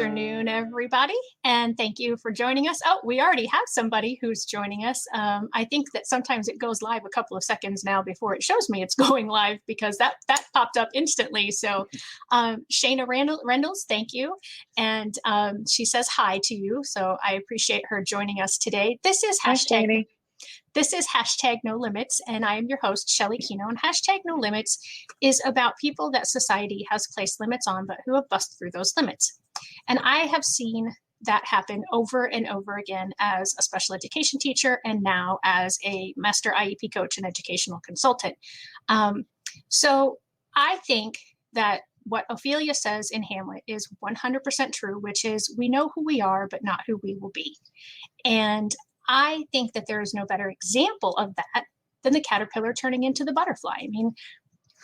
afternoon, everybody, and thank you for joining us. Oh, we already have somebody who's joining us. I think that sometimes it goes live a couple of seconds now before it shows me it's going live because that popped up instantly. So Shayna Rendles, thank you. And she says hi to you, so I appreciate her joining us today. This is hashtag No Limits, and I am your host, Shelly Keno. And hashtag No Limits is about people that society has placed limits on, but who have busted through those limits. And I have seen that happen over and over again as a special education teacher and now as a master IEP coach and educational consultant. So I think that what Ophelia says in Hamlet is 100% true, which is we know who we are, but not who we will be. And I think that there is no better example of that than the caterpillar turning into the butterfly. I mean,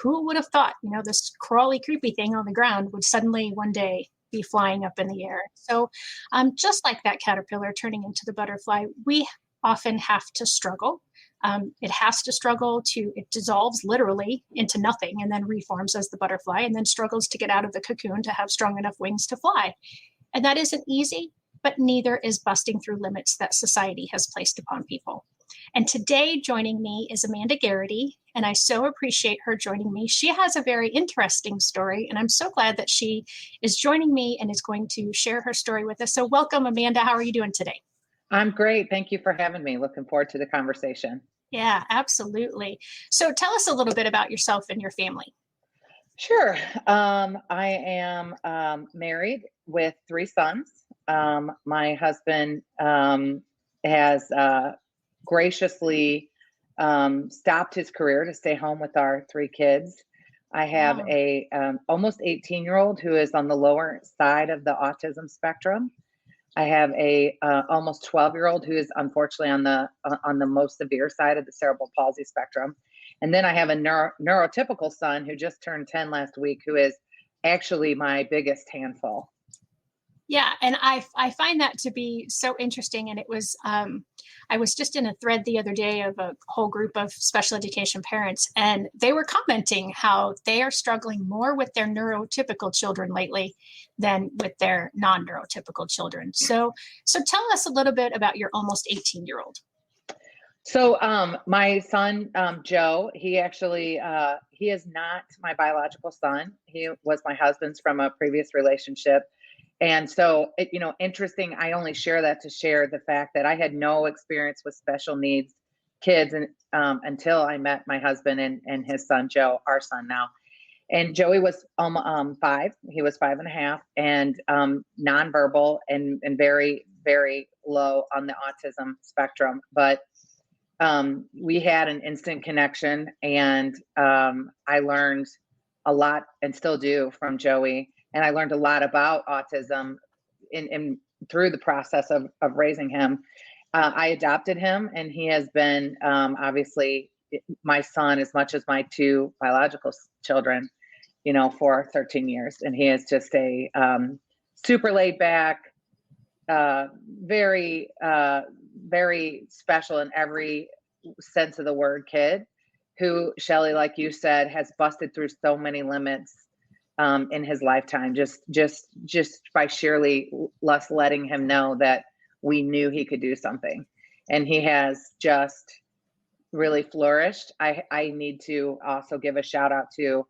who would have thought, this crawly, creepy thing on the ground would suddenly one day be flying up in the air? So just like that caterpillar turning into the butterfly, we often have to struggle. It has to struggle it dissolves literally into nothing and then reforms as the butterfly and then struggles to get out of the cocoon to have strong enough wings to fly. And that isn't easy, but neither is busting through limits that society has placed upon people. And today joining me is Amanda Geraghty, and I so appreciate her joining me. She has a very interesting story, and I'm so glad that she is joining me and is going to share her story with us. So welcome, Amanda. How are you doing today? I'm great. Thank you for having me. Looking forward to the conversation. Yeah, absolutely. So tell us a little bit about yourself and your family. Sure. I am married with 3 sons. My husband has graciously stopped his career to stay home with our 3 kids. I have a almost 18-year-old who is on the lower side of the autism spectrum. I have a almost 12-year-old who is unfortunately on the most severe side of the cerebral palsy spectrum. And then I have a neurotypical son who just turned 10 last week, who is actually my biggest handful. Yeah, and I find that to be so interesting. And it was, I was just in a thread the other day of a whole group of special education parents, and they were commenting how they are struggling more with their neurotypical children lately than with their non-neurotypical children. So tell us a little bit about your almost 18-year-old. So my son, Joe, he actually, he is not my biological son. He was my husband's from a previous relationship. And so, interesting, I only share that to share the fact that I had no experience with special needs kids until I met my husband and his son, Joe, our son now. And Joey was 5. He was 5.5 and nonverbal and very, very low on the autism spectrum. But we had an instant connection, and I learned a lot and still do from Joey. And I learned a lot about autism through the process of raising him. I adopted him, and he has been obviously my son as much as my 2 biological children, for 13 years. And he is just a super laid back, very, very special in every sense of the word kid who, Shelly, like you said, has busted through so many limits in his lifetime, just by sheerly us letting him know that we knew he could do something. And he has just really flourished. I need to also give a shout out to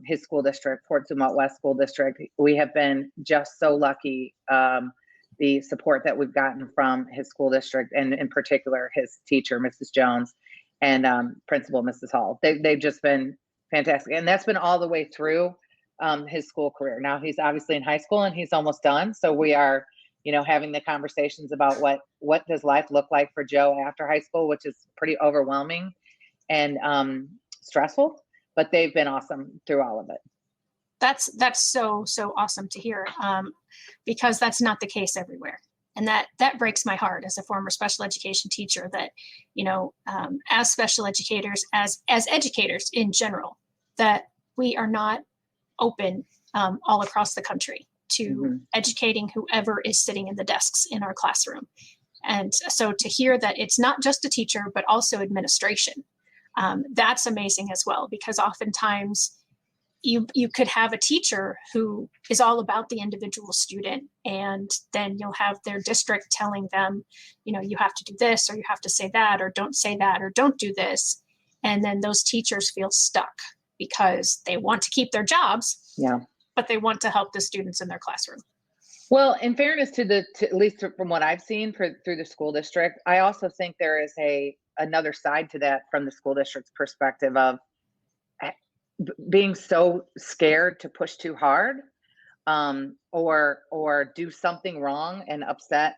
his school district, Fort Zumwalt West School District. We have been just so lucky, the support that we've gotten from his school district, and in particular his teacher, Mrs. Jones, and principal, Mrs. Hall. They've just been fantastic. And that's been all the way through his school career. Now he's obviously in high school and he's almost done. So we are, having the conversations about what does life look like for Joe after high school, which is pretty overwhelming and stressful, but they've been awesome through all of it. That's so awesome to hear, because that's not the case everywhere. And that breaks my heart as a former special education teacher that, as special educators, as educators in general, that we are not open all across the country to educating whoever is sitting in the desks in our classroom. And so to hear that it's not just a teacher, but also administration, that's amazing as well, because oftentimes you could have a teacher who is all about the individual student, and then you'll have their district telling them, you have to do this, or you have to say that, or don't say that, or don't do this. And then those teachers feel stuck because they want to keep their jobs, but they want to help the students in their classroom. Well, in fairness to at least from what I've seen through the school district, I also think there is another side to that from the school district's perspective of being so scared to push too hard, or do something wrong and upset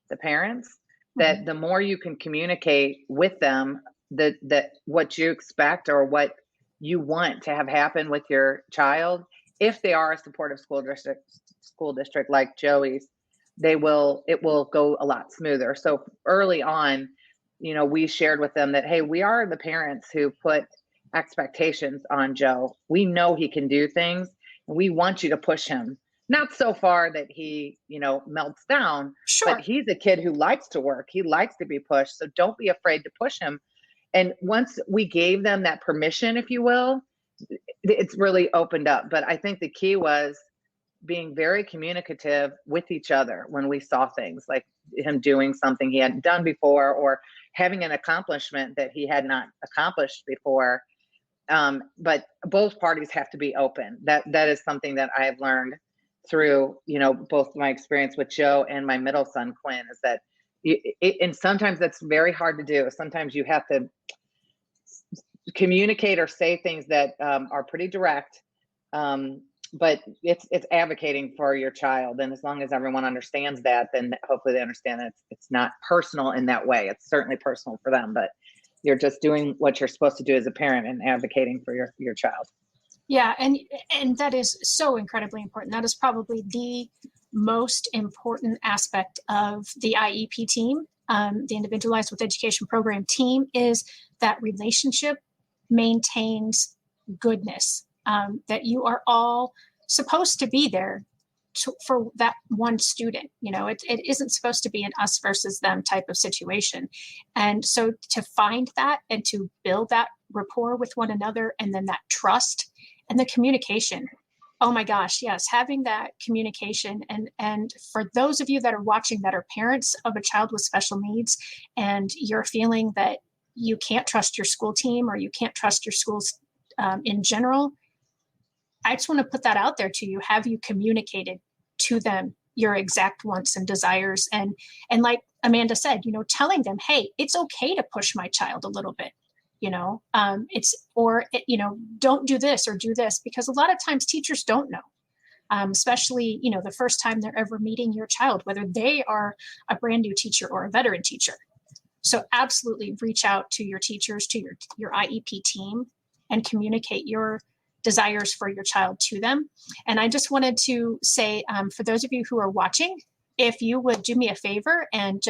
the parents, that the more you can communicate with them that what you expect or what you want to have happen with your child, if they are a supportive school district like Joey's, it will go a lot smoother. So early on, we shared with them that, hey, we are the parents who put expectations on Joe. We know he can do things, and we want you to push him. Not so far that he, melts down, but he's a kid who likes to work. He likes to be pushed. So don't be afraid to push him. And once we gave them that permission, if you will, it's really opened up. But I think the key was being very communicative with each other when we saw things like him doing something he hadn't done before, or having an accomplishment that he had not accomplished before. But both parties have to be open. That is something that I have learned through, both my experience with Joe and my middle son, Quinn, is that and sometimes that's very hard to do. Sometimes you have to communicate or say things that are pretty direct, but it's advocating for your child. And as long as everyone understands that, then hopefully they understand that it's not personal in that way. It's certainly personal for them, but you're just doing what you're supposed to do as a parent and advocating for your child. Yeah, and that is so incredibly important. That is probably the most important aspect of the IEP team, the Individualized with Education Program team, is that relationship maintains goodness, that you are all supposed to be there for that one student. It isn't supposed to be an us versus them type of situation. And so to find that and to build that rapport with one another, and then that trust and the communication. Oh my gosh, yes, having that communication. And for those of you that are watching that are parents of a child with special needs, and you're feeling that you can't trust your school team, or you can't trust your schools in general, I just want to put that out there to you. Have you communicated to them your exact wants and desires? And like Amanda said, telling them, hey, it's okay to push my child a little bit. Don't do this or do this, because a lot of times teachers don't know, especially, the first time they're ever meeting your child, whether they are a brand new teacher or a veteran teacher. So absolutely reach out to your teachers, to your IEP team, and communicate your desires for your child to them. And I just wanted to say, for those of you who are watching, if you would do me a favor and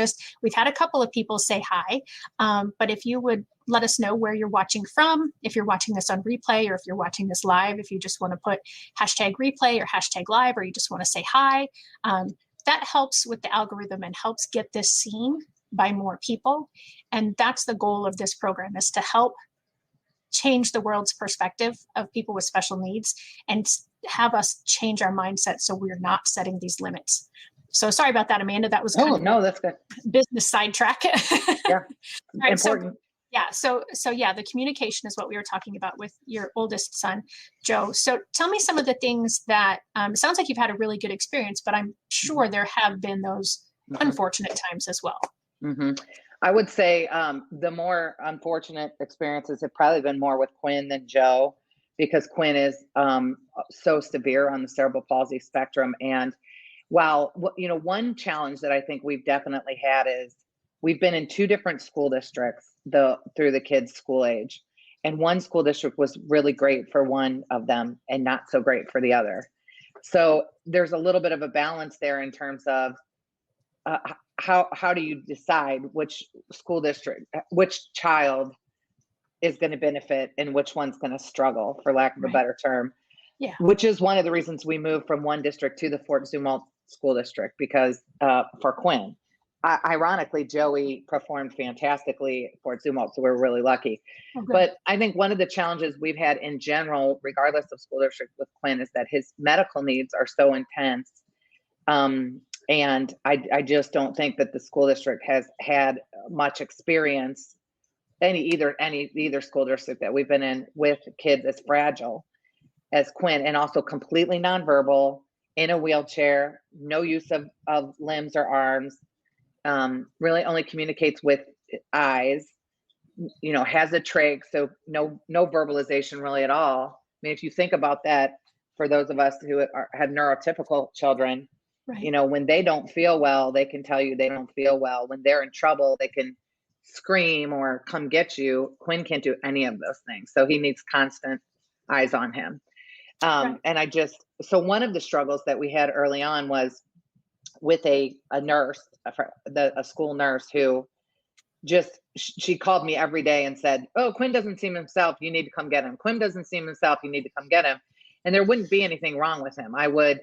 we've had a couple of people say hi, but if you would let us know where you're watching from, if you're watching this on replay, or if you're watching this live, if you just want to put #replay or #live, or you just want to say hi, that helps with the algorithm and helps get this seen by more people. And that's the goal of this program, is to help change the world's perspective of people with special needs and have us change our mindset so we're not setting these limits. So sorry about that, Amanda. That was that's good. Business sidetrack. Yeah, right, important. So the communication is what we were talking about with your oldest son, Joe. So tell me some of the things that, it sounds like you've had a really good experience, but I'm sure there have been those unfortunate times as well. Mm-hmm. I would say the more unfortunate experiences have probably been more with Quinn than Joe, because Quinn is so severe on the cerebral palsy spectrum. And while, one challenge that I think we've definitely had is we've been in 2 different school districts through the kids' school age. And one school district was really great for one of them and not so great for the other. So there's a little bit of a balance there in terms of how do you decide which school district, which child is going to benefit and which one's going to struggle, for lack of a better term. Yeah. Which is one of the reasons we moved from one district to the Fort Zumwalt School District, because for Quinn, ironically, Joey performed fantastically for Zumo, so we're really lucky. Oh, good. But I think one of the challenges we've had in general, regardless of school district with Quinn, is that his medical needs are so intense. And I just don't think that the school district has had much experience, either school district that we've been in, with kids as fragile as Quinn, and also completely nonverbal, in a wheelchair, no use of limbs or arms, really only communicates with eyes, has a trach, so no verbalization really at all. I mean, if you think about that, for those of us who have neurotypical children, Right. when they don't feel well, they can tell you they don't feel well. When they're in trouble, they can scream or come get you. Quinn can't do any of those things, so he needs constant eyes on him. Right. And so one of the struggles that we had early on was with a nurse, a school nurse, who she called me every day and said, "Oh, Quinn doesn't seem himself. You need to come get him. Quinn doesn't seem himself. You need to come get him." And there wouldn't be anything wrong with him. I would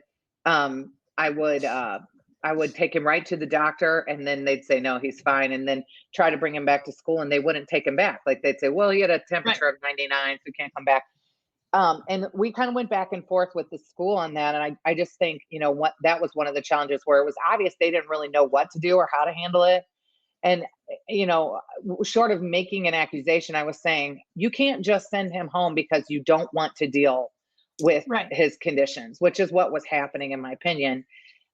take him right to the doctor, and then they'd say, "No, he's fine." And then try to bring him back to school, and they wouldn't take him back. Like, they'd say, "Well, he had a temperature of 99, so he can't come back." And we kind of went back and forth with the school on that. And I just think, that was one of the challenges, where it was obvious they didn't really know what to do or how to handle it. And, short of making an accusation, I was saying, you can't just send him home because you don't want to deal with his conditions, which is what was happening, in my opinion.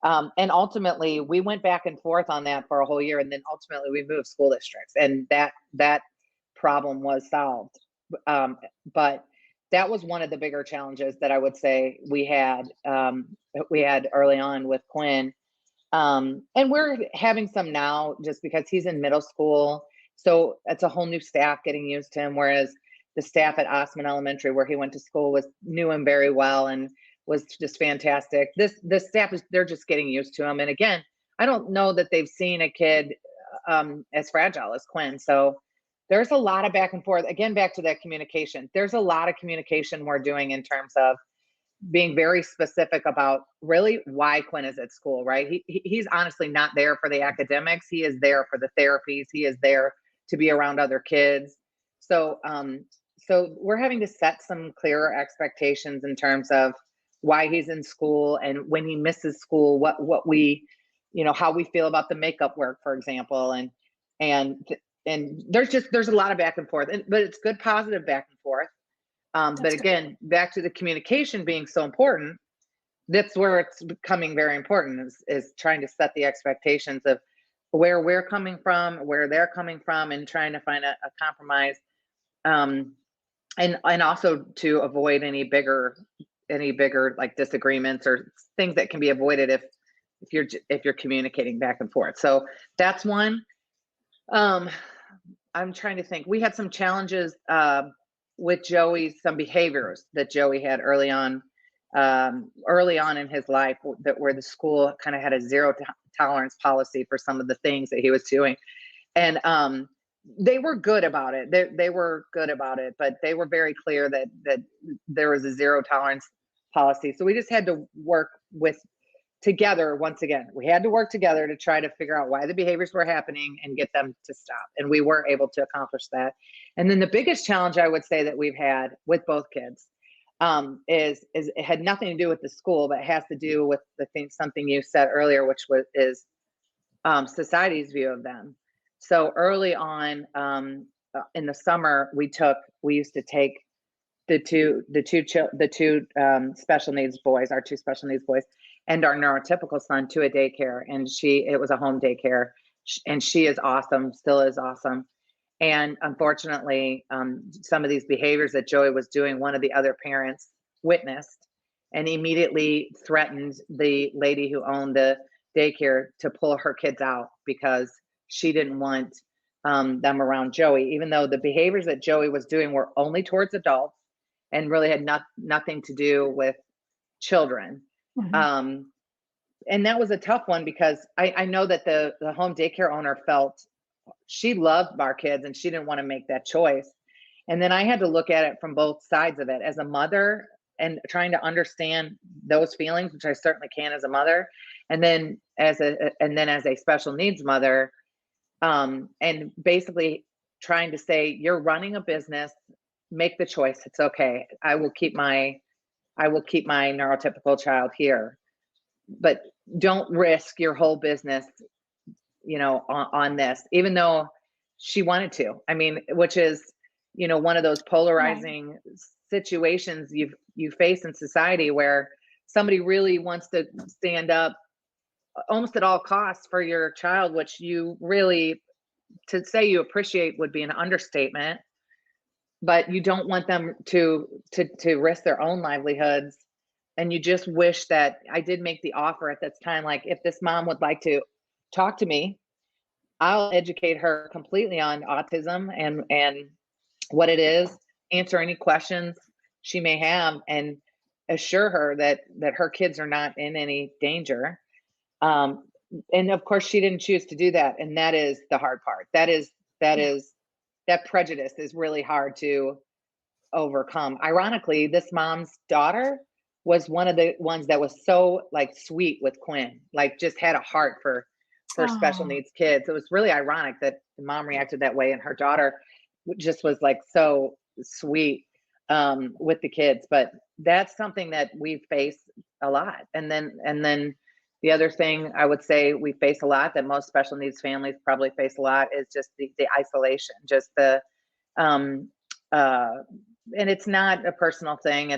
And ultimately, we went back and forth on that for a whole year. And then ultimately we moved school districts, and that problem was solved. But that was one of the bigger challenges that I would say we had early on with Quinn. And we're having some now, just because he's in middle school. So it's a whole new staff getting used to him. Whereas the staff at Osman Elementary, where he went to school, knew him very well and was just fantastic. This staff they're just getting used to him. And again, I don't know that they've seen a kid as fragile as Quinn. So there's a lot of back and forth. Again, back to that communication. There's a lot of communication we're doing in terms of being very specific about really why Quinn is at school, right? He's honestly not there for the academics. He is there for the therapies. He is there to be around other kids. So we're having to set some clearer expectations in terms of why he's in school, and when he misses school, what we, how we feel about the makeup work, for example. And there's a lot of back and forth, but it's good, positive back and forth. But again, back to the communication being so important, that's where it's becoming very important, is trying to set the expectations of where we're coming from, where they're coming from, and trying to find a compromise. And also to avoid any bigger like disagreements or things that can be avoided if you're communicating back and forth. So that's one. I'm trying to think. We had some challenges with Joey, some behaviors that Joey had early on in his life, where the school kind of had a zero tolerance policy for some of the things that he was doing. And they were good about it. They were good about it, but they were very clear that there was a zero tolerance policy. So we just had to work together. Once again, we had to work together to try to figure out why the behaviors were happening and get them to stop. And we were able to accomplish that. And then the biggest challenge I would say that we've had with both kids is it had nothing to do with the school, but it has to do with something you said earlier, which is society's view of them. So early on in the summer, we used to take the two special needs boys, our two special needs boys, and our neurotypical son to a daycare. And it was a home daycare, and she is awesome, still is awesome. And unfortunately, some of these behaviors that Joey was doing, one of the other parents witnessed and immediately threatened the lady who owned the daycare to pull her kids out because she didn't want them around Joey, even though the behaviors that Joey was doing were only towards adults and really had nothing to do with children. Mm-hmm. And that was a tough one, because I know that the home daycare owner felt she loved our kids and she didn't want to make that choice. And then I had to look at it from both sides of it. As a mother, and trying to understand those feelings, which I certainly can as a mother. And then as a special needs mother, and basically trying to say, you're running a business, make the choice. It's okay. I will keep my neurotypical child here, but don't risk your whole business, on this, even though she wanted to. I mean, which is, one of those polarizing situations you face in society, where somebody really wants to stand up almost at all costs for your child, which you really, to say you appreciate would be an understatement, but you don't want them to risk their own livelihoods. And you just wish that I did make the offer at this time, like, if this mom would like to talk to me, I'll educate her completely on autism and what it is, answer any questions she may have, and assure her that her kids are not in any danger. And of course, she didn't choose to do that, and that is the hard part. That prejudice is really hard to overcome. Ironically, this mom's daughter was one of the ones that was so like sweet with Quinn, like just had a heart for special needs kids. It was really ironic that the mom reacted that way, and her daughter just was like so sweet with the kids. But that's something that we face a lot. And then the other thing I would say we face a lot, that most special needs families probably face a lot, is just the isolation, just the and it's not a personal thing.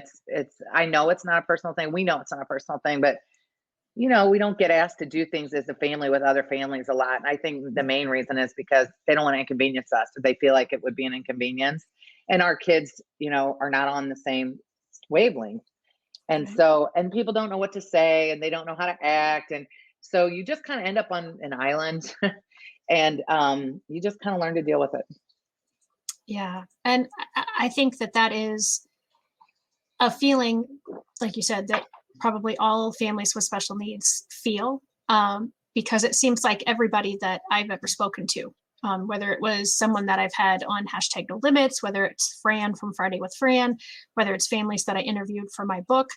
I know it's not a personal thing. We know it's not a personal thing, but we don't get asked to do things as a family with other families a lot. And I think the main reason is because they don't want to inconvenience us, or they feel like it would be an inconvenience. And our kids, are not on the same wavelength. And so, and people don't know what to say, and they don't know how to act. And so you just kind of end up on an island and you just kind of learn to deal with it. Yeah. And I think that is a feeling, like you said, that probably all families with special needs feel, because it seems like everybody that I've ever spoken to, whether it was someone that I've had on #NoLimits, whether it's Fran from Friday with Fran, whether it's families that I interviewed for my book,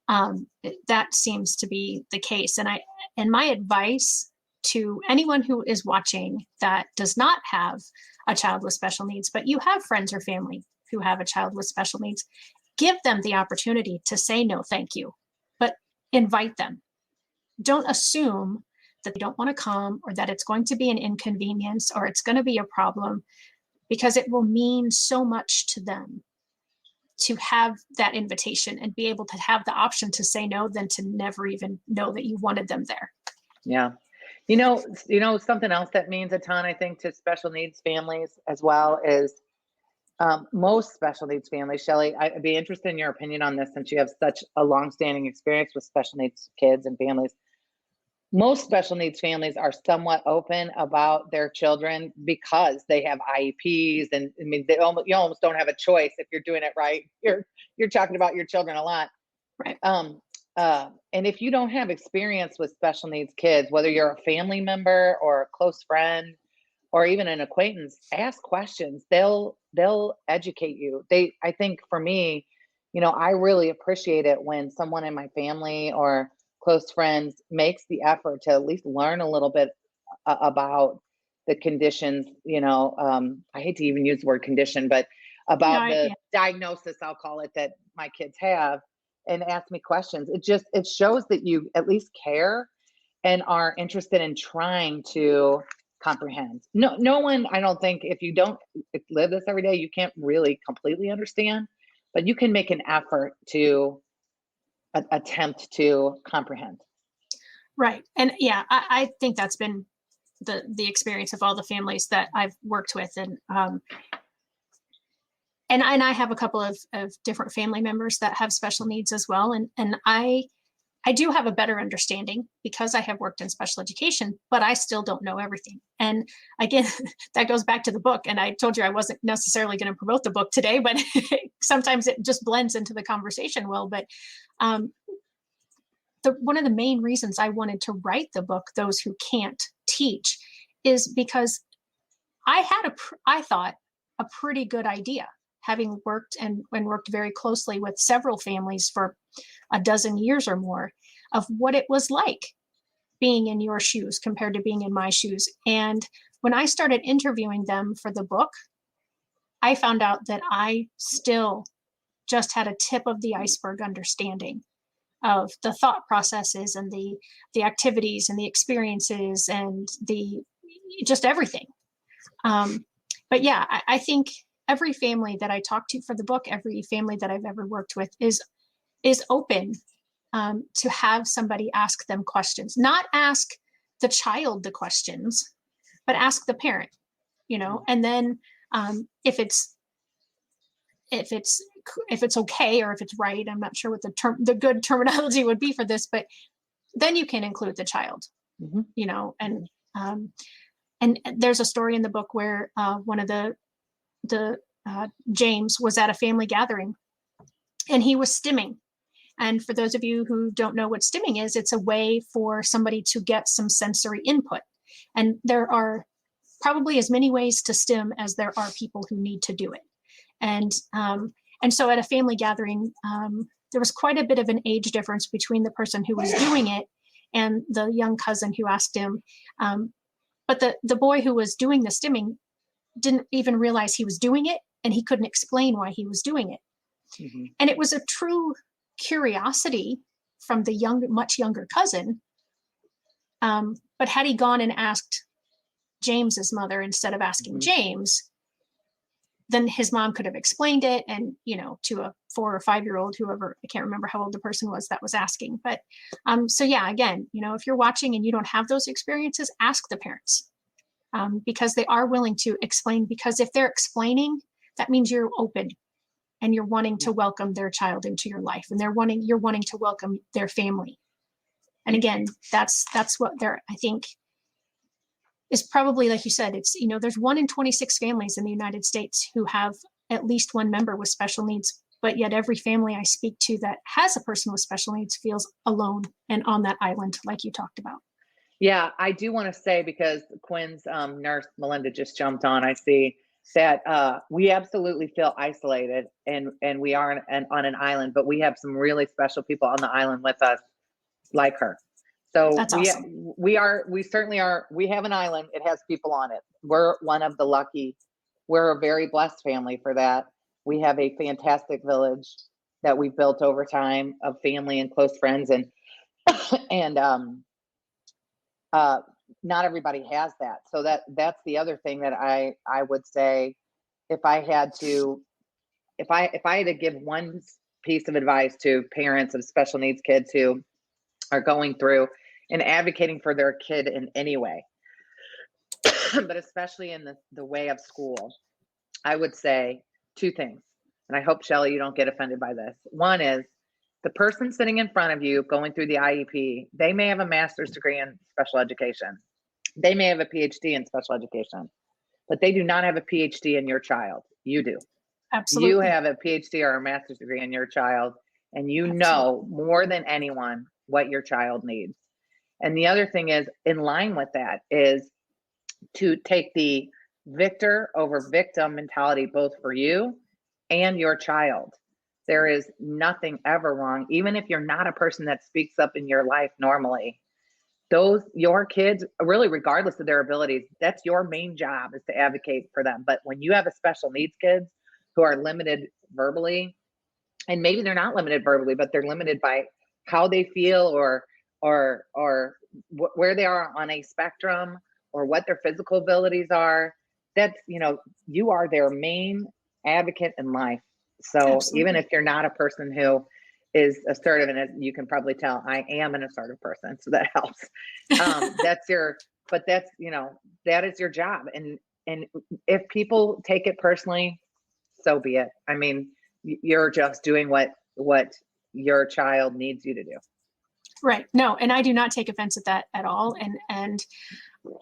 that seems to be the case. And my advice to anyone who is watching that does not have a child with special needs, but you have friends or family who have a child with special needs, give them the opportunity to say no, thank you, but invite them. Don't assume that they don't want to come, or that it's going to be an inconvenience, or it's going to be a problem, because it will mean so much to them to have that invitation and be able to have the option to say no than to never even know that you wanted them there. Yeah. Something else that means a ton, I think, to special needs families as well is most special needs families. Shelley, I'd be interested in your opinion on this, since you have such a longstanding experience with special needs kids and families. Most special needs families are somewhat open about their children because they have IEPs, and I mean, you almost don't have a choice if you're doing it right. You're talking about your children a lot, right? And if you don't have experience with special needs kids, whether you're a family member or a close friend or even an acquaintance, ask questions. They'll educate you. I think for me, I really appreciate it when someone in my family or close friends makes the effort to at least learn a little bit about the conditions. I hate to even use the word condition, but about the diagnosis, I'll call it, that my kids have, and ask me questions. It shows that you at least care and are interested in trying to comprehend. No one, I don't think, if you don't live this every day, you can't really completely understand, but you can make an effort to attempt to comprehend. Right. And yeah, I think that's been the experience of all the families that I've worked with. And I have a couple of different family members that have special needs as well. And I do have a better understanding because I have worked in special education, but I still don't know everything. And again, that goes back to the book. And I told you I wasn't necessarily going to promote the book today, but sometimes it just blends into the conversation well. But one of the main reasons I wanted to write the book, Those Who Can't Teach, is because I had I thought a pretty good idea having worked and worked very closely with several families for a dozen years or more, of what it was like being in your shoes compared to being in my shoes. And when I started interviewing them for the book, I found out that I still just had a tip of the iceberg understanding of the thought processes and the activities and the experiences and the just everything. But yeah, I think every family that I talk to for the book, every family that I've ever worked with is open to have somebody ask them questions, not ask the child the questions, but ask the parent, and then if it's okay, or if it's right, I'm not sure what the good terminology would be for this, but then you can include the child, and there's a story in the book where one of the James was at a family gathering and he was stimming. And for those of you who don't know what stimming is, it's a way for somebody to get some sensory input. And there are probably as many ways to stim as there are people who need to do it. And so at a family gathering, there was quite a bit of an age difference between the person who was doing it and the young cousin who asked him. But the boy who was doing the stimming didn't even realize he was doing it, and he couldn't explain why he was doing it. Mm-hmm. And it was a true curiosity from the much younger cousin. But had he gone and asked James's mother instead of asking James, then his mom could have explained it, and to a 4 or 5-year-old, whoever, I can't remember how old the person was that was asking. But so yeah, again, if you're watching and you don't have those experiences, ask the parents, because they are willing to explain. Because if they're explaining, that means you're open and you're wanting to welcome their child into your life, and you're wanting to welcome their family. And again, that's what I think is probably, like you said, it's, there's 1 in 26 families in the United States who have at least one member with special needs, but yet every family I speak to that has a person with special needs feels alone and on that island, like you talked about. Yeah, I do want to say, because Quinn's nurse, Melinda, just jumped on, I see that we absolutely feel isolated, and we are on an island, but we have some really special people on the island with us, like her. So that's awesome. we certainly are. We have an island. It has people on it. We're one of the lucky. We're a very blessed family for that. We have a fantastic village that we've built over time of family and close friends, and not everybody has that. So that's the other thing that I would say, if I had to give one piece of advice to parents of special needs kids who are going through and advocating for their kid in any way, but especially in the way of school, I would say 2 things. And I hope, Shelley, you don't get offended by this. One is, the person sitting in front of you going through the IEP, they may have a master's degree in special education. They may have a PhD in special education, but they do not have a PhD in your child. You do. Absolutely. You have a PhD or a master's degree in your child, and you know more than anyone what your child needs. And the other thing is, in line with that, is to take the victor over victim mentality, both for you and your child. There is nothing ever wrong, even if you're not a person that speaks up in your life normally. Your kids, really, regardless of their abilities, that's your main job, is to advocate for them. But when you have a special needs kids who are limited verbally, and maybe they're not limited verbally, but they're limited by how they feel, or where they are on a spectrum, or what their physical abilities are, that's, you are their main advocate in life. So absolutely. Even if you're not a person who is assertive, and as you can probably tell, I am an assertive person, so that helps. That is your job. And if people take it personally, so be it. I mean, you're just doing what your child needs you to do. Right. No, and I do not take offense at that at all. And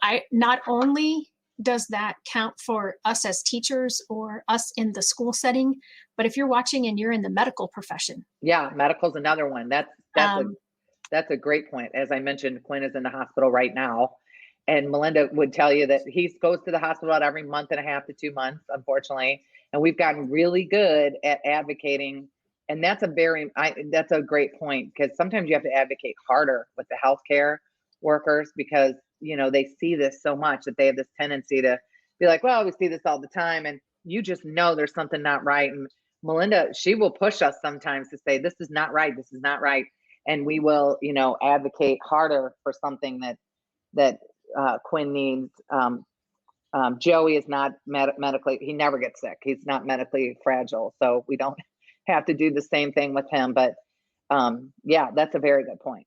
I, not only does that count for us as teachers or us in the school setting, but if you're watching and you're in the medical profession. Yeah, medical's another one. That's a great point. As I mentioned, Quinn is in the hospital right now, And Melinda would tell you that he goes to the hospital about every month and a half to 2 months, unfortunately. And we've gotten really good at advocating. And that's that's a great point, because sometimes you have to advocate harder with the healthcare workers, because, they see this so much that they have this tendency to be like, well, we see this all the time. And you just know there's something not right. And Melinda, she will push us sometimes to say, this is not right. This is not right. And we will, advocate harder for something that Quinn needs. Joey is not medically, he never gets sick. He's not medically fragile. So we don't have to do the same thing with him. But yeah, that's a very good point.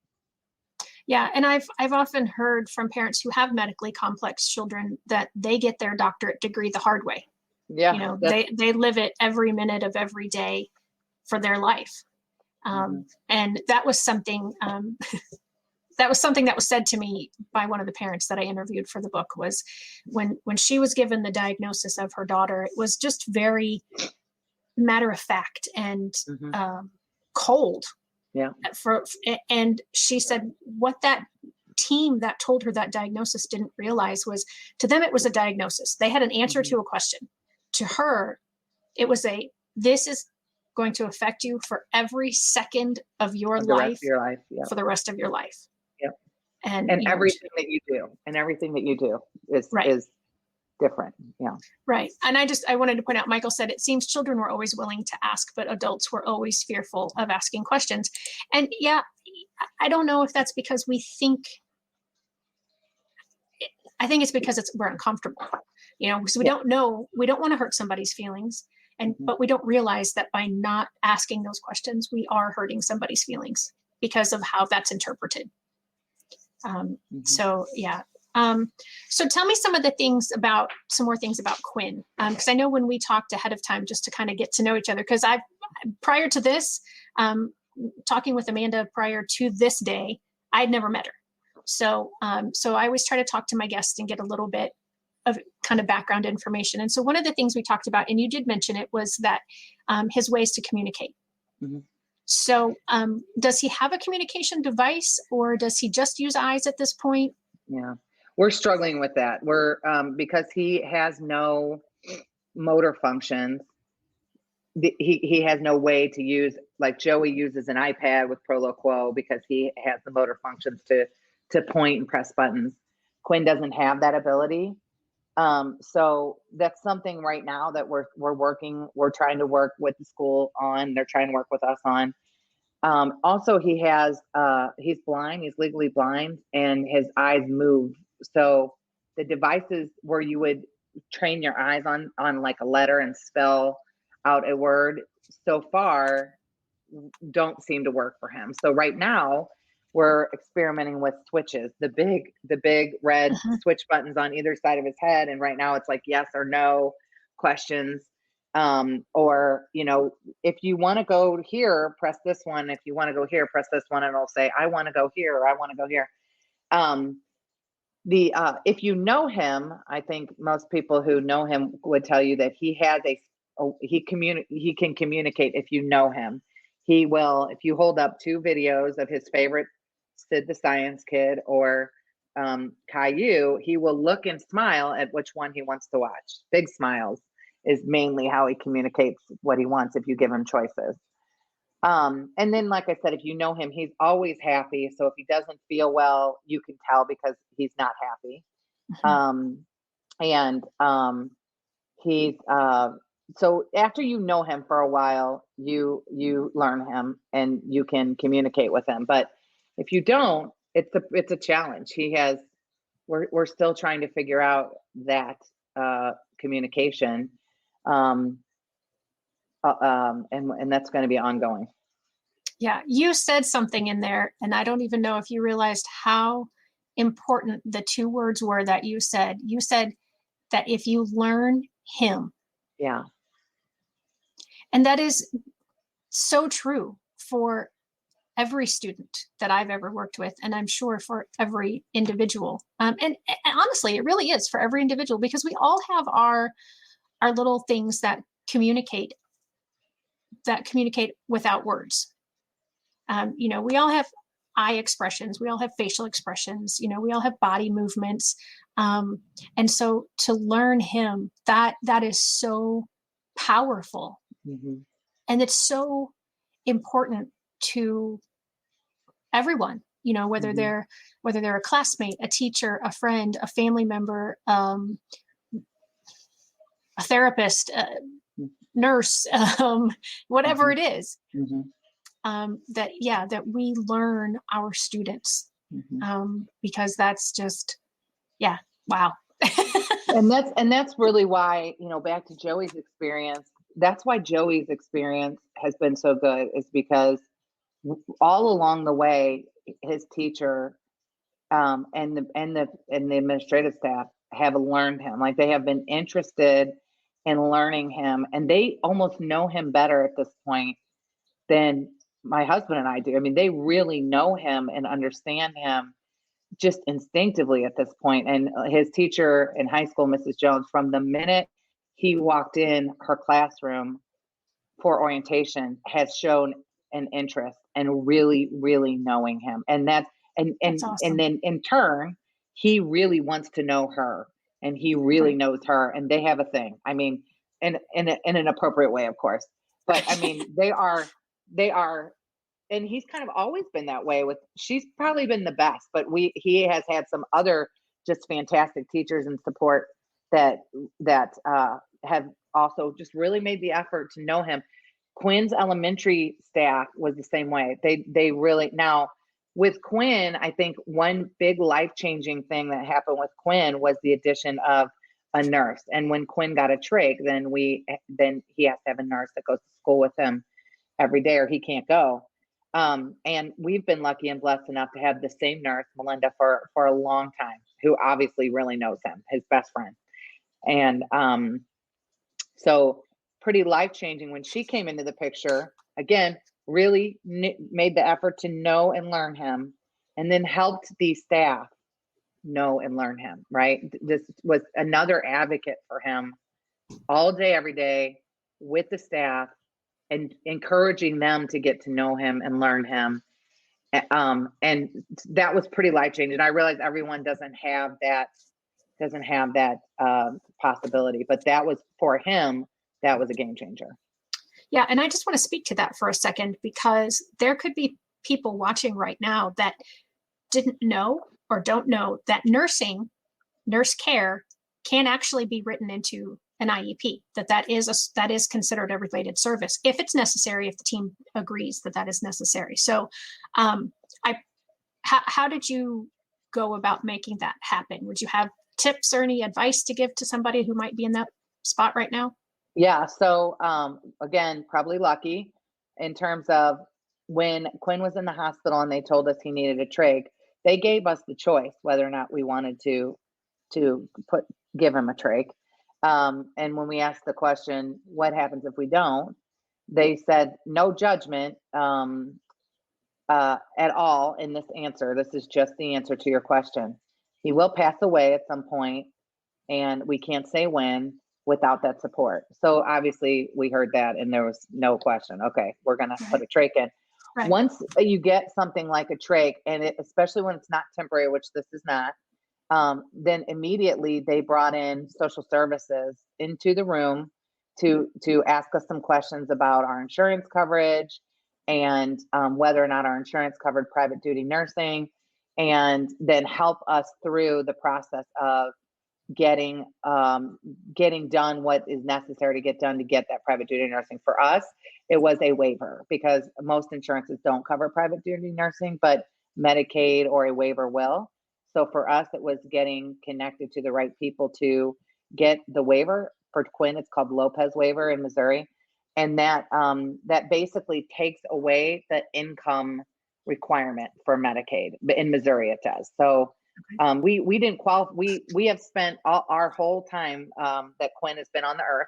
Yeah, and I've often heard from parents who have medically complex children that they get their doctorate degree the hard way. Yeah, they live it every minute of every day for their life. And that was something that was said to me by one of the parents that I interviewed for the book, was when she was given the diagnosis of her daughter, it was just very matter of fact and cold. Yeah. And she said what that team that told her that diagnosis didn't realize was, to them, it was a diagnosis. They had an answer to a question. To her, it was this is going to affect you for every second of your life, yeah. for the rest of your life. Yep. And everything that you do is different. Yeah. Right. And I wanted to point out, Michael said, it seems children were always willing to ask, but adults were always fearful of asking questions. And yeah, I don't know if that's because I think it's because we're uncomfortable, because we don't know, we don't want to hurt somebody's feelings. But we don't realize that by not asking those questions, we are hurting somebody's feelings because of how that's interpreted. So yeah. So tell me some more things about Quinn. Because I know when we talked ahead of time, just to kind of get to know each other, because prior to this, talking with Amanda prior to this day, I'd never met her. So I always try to talk to my guests and get a little bit of kind of background information. And so one of the things we talked about, and you did mention it, was that his ways to communicate. So does he have a communication device, or does he just use eyes at this point? Yeah, we're struggling with that. We're because he has no motor functions. He has no way to use, like Joey uses an iPad with Proloquo because he has the motor functions to point and press buttons. Quinn doesn't have that ability. So that's something right now that we're trying to work with the school on. They're trying to work with us on. Also, he's blind, he's legally blind, and his eyes move. So the devices where you would train your eyes on like a letter and spell out a word, so far don't seem to work for him. So right now we're experimenting with switches, the big red switch buttons on either side of his head. And right now it's like yes or no questions. Or, if you want to go here, press this one. If you want to go here, press this one. And it'll say, I want to go here, or I want to go here. If you know him, I think most people who know him would tell you that he has he can communicate. If you know him, he will, if you hold up 2 videos of his favorite Sid the Science Kid or Caillou, he will look and smile at which one he wants to watch. Big smiles is mainly how he communicates what he wants if you give him choices. And then, like I said, if you know him, he's always happy. So if he doesn't feel well, you can tell because he's not happy. He's so after you know him for a while, you learn him and you can communicate with him. But if you don't, it's a challenge. We're still trying to figure out that communication. And that's going to be ongoing. Yeah, you said something in there, and I don't even know if you realized how important the 2 words were that you said. You said that if you learn him. Yeah. And that is so true for every student that I've ever worked with, and I'm sure for every individual. And honestly, it really is for every individual, because we all have our little things that communicate without words. We all have eye expressions. We all have facial expressions. We all have body movements. And so to learn him, that is so powerful. Mm-hmm. And it's so important to everyone, whether Mm-hmm. they're a classmate, a teacher, a friend, a family member, a therapist, nurse, whatever Mm-hmm. it is, Mm-hmm. that we learn our students, Mm-hmm. because that's just, yeah, wow. And that's really why, back to Joey's experience, that's why Joey's experience has been so good, is because all along the way, his teacher, and the administrative staff have learned him. Like, they have been interested in learning him, and they almost know him better at this point than my husband and I do. I mean, they really know him and understand him just instinctively at this point. And his teacher in high school, Mrs. Jones, from the minute he walked in her classroom for orientation, has shown an interest and really, really knowing him. And That's awesome. then in turn, he really wants to know her, and he really Right. knows her, and they have a thing. I mean, in an appropriate way, of course. But I mean, they are, and he's kind of always been that way with, she's probably been the best, but he has had some other just fantastic teachers and support that have also just really made the effort to know him. Quinn's elementary staff was the same way. They really, now with Quinn, I think one big life-changing thing that happened with Quinn was the addition of a nurse. And when Quinn got a trach, then he has to have a nurse that goes to school with him every day, or he can't go. And we've been lucky and blessed enough to have the same nurse, Melinda, for a long time, who obviously really knows him, his best friend. And so pretty life-changing when she came into the picture. Again, really made the effort to know and learn him, and then helped the staff know and learn him, right? This was another advocate for him all day, every day, with the staff, and encouraging them to get to know him and learn him. And that was pretty life-changing. I realize everyone doesn't have that possibility, but that was, for him, that was a game changer. Yeah. And I just want to speak to that for a second, because there could be people watching right now that didn't know or don't know that nurse care can actually be written into an IEP, that is considered a related service if it's necessary, if the team agrees that is necessary. So how did you go about making that happen? Would you have tips or any advice to give to somebody who might be in that spot right now? Yeah. So again, probably lucky in terms of when Quinn was in the hospital and they told us he needed a trach, they gave us the choice whether or not we wanted to give him a trach. And when we asked the question, what happens if we don't? They said, no judgment at all in this answer. This is just the answer to your question. He will pass away at some point, and we can't say when, without that support. So obviously we heard that, and there was no question. Okay, we're going to put a trach in. Right. Once you get something like a trach, and especially when it's not temporary, which this is not, then immediately they brought in social services into the room to ask us some questions about our insurance coverage, and whether or not our insurance covered private duty nursing, and then help us through the process of getting done what is necessary to get done to get that private duty nursing. For us, it was a waiver, because most insurances don't cover private duty nursing, but Medicaid or a waiver will. So for us, it was getting connected to the right people to get the waiver. For Quinn, it's called Lopez waiver in Missouri. And that basically takes away the income requirement for Medicaid. But in Missouri, it does. So we didn't qualify. We have spent our whole time that Quinn has been on the earth,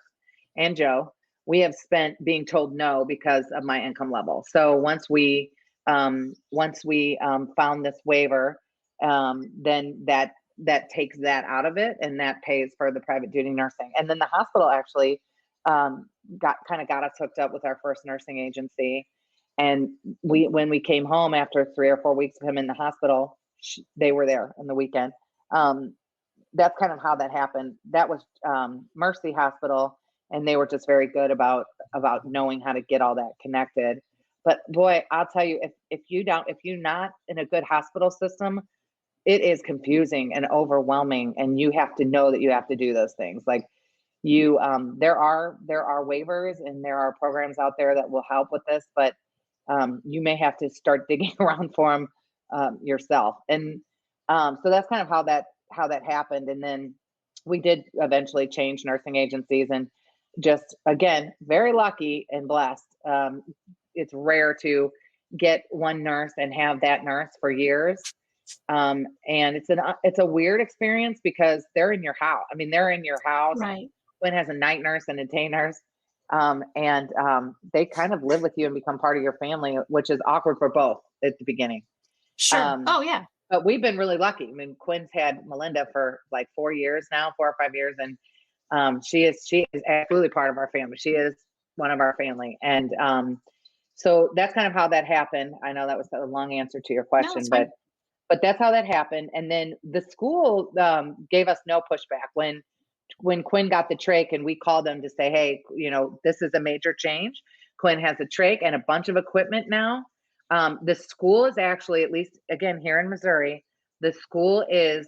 and Joe, we have spent being told no because of my income level. So once we found this waiver, then that takes that out of it, and that pays for the private duty nursing. And then the hospital actually got us hooked up with our first nursing agency, And when we came home after 3 or 4 weeks of him in the hospital, they were there on the weekend. That's kind of how that happened. That was Mercy Hospital, and they were just very good about knowing how to get all that connected. But boy, I'll tell you, if you're not in a good hospital system, it is confusing and overwhelming, and you have to know that you have to do those things. Like there are waivers and there are programs out there that will help with this, but you may have to start digging around for them yourself. And so that's kind of how that happened. And then we did eventually change nursing agencies, and just, again, very lucky and blessed. It's rare to get one nurse and have that nurse for years. And it's a weird experience because they're in your house. I mean, they're in your house. Right. Quinn has a night nurse and a day nurse. And they kind of live with you and become part of your family, which is awkward for both at the beginning. Sure. Oh yeah. But we've been really lucky. I mean, Quinn's had Melinda for like 4 years now, 4 or 5 years. And she is absolutely part of our family. She is one of our family. And so that's kind of how that happened. I know that was a long answer to your question, No, but that's how that happened. And then the school gave us no pushback when Quinn got the trach, and we called them to say, hey, this is a major change. Quinn has a trach and a bunch of equipment now. The school is actually, at least again here in Missouri, the school is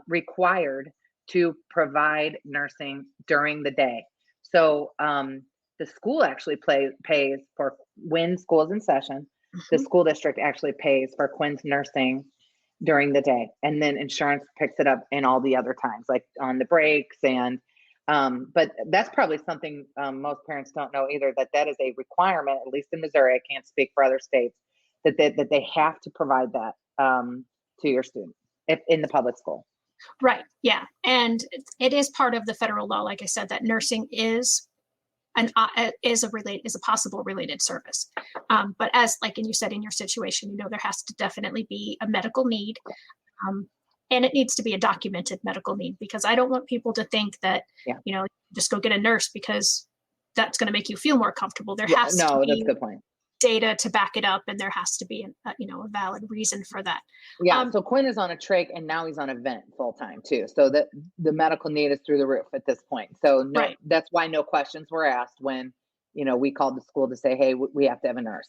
required to provide nursing during the day. So the school actually pays for when school's in session. The school district actually pays for Quinn's nursing during the day, and then insurance picks it up in all the other times, like on the breaks. And but that's probably something most parents don't know either, that is a requirement, at least in Missouri. I can't speak for other states, that they have to provide that to your student if in the public school. Right. Yeah. And it is part of the federal law, like I said, that nursing is a possible related service. But and you said in your situation, there has to definitely be a medical need. And it needs to be a documented medical need, because I don't want people to think that, just go get a nurse because that's going to make you feel more comfortable. There has to be that's a good point. Data to back it up, and there has to be a valid reason for that. Yeah. So Quinn is on a trach, and now he's on a vent full time too. So that the medical need is through the roof at this point. So That's why no questions were asked when we called the school to say, hey, we have to have a nurse.